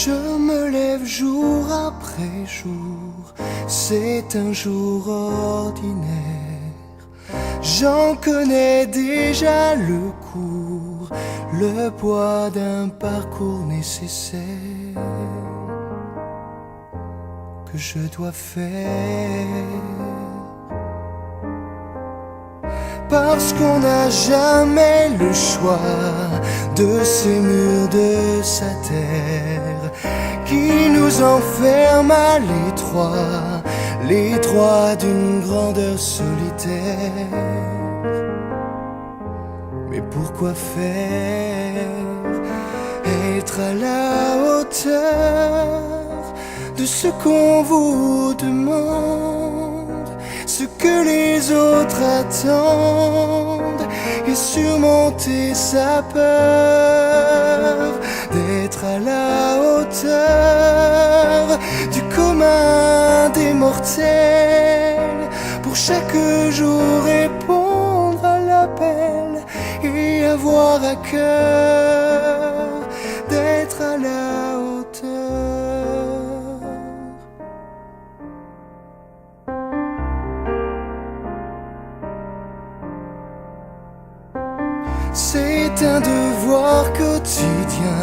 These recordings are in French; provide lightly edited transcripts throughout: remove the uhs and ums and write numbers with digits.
Je me lève jour après jour, c'est un jour ordinaire. J'en connais déjà le cours, le poids d'un parcours nécessaire que je dois faire. Parce qu'on n'a jamais le choix de ces murs de sa terre qui nous enferment à l'étroit d'une grandeur solitaire. Mais pourquoi faire? Être à la hauteur de ce qu'on vous demande, ce que les autres attendent, et surmonter sa peur d'être à la hauteur du commun des mortels, pour chaque jour répondre à l'appel et avoir à cœur d'être à la hauteur. C'est un devoir quotidien,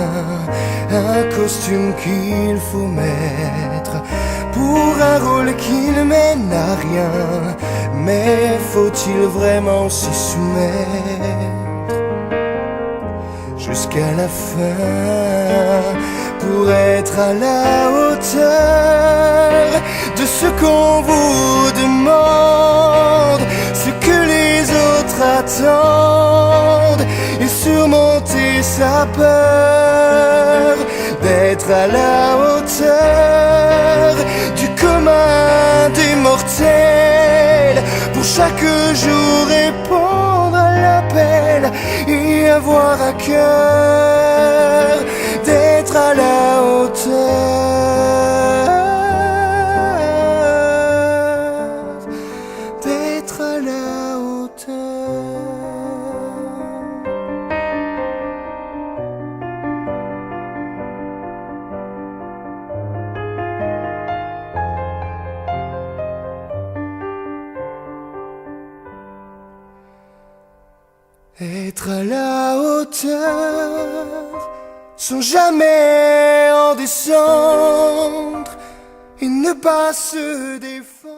un costume qu'il faut mettre pour un rôle qui ne mène à rien. Mais faut-il vraiment s'y soumettre jusqu'à la fin pour être à la hauteur de ce qu'on vous demande, ce que les autres attendent, et surmonter sa peur d'être à la hauteur du commun des mortels, pour chaque jour répondre à l'appel et avoir à cœur d'être à la hauteur, d'être à la hauteur. Être à la hauteur sans jamais en descendre et ne pas se défendre.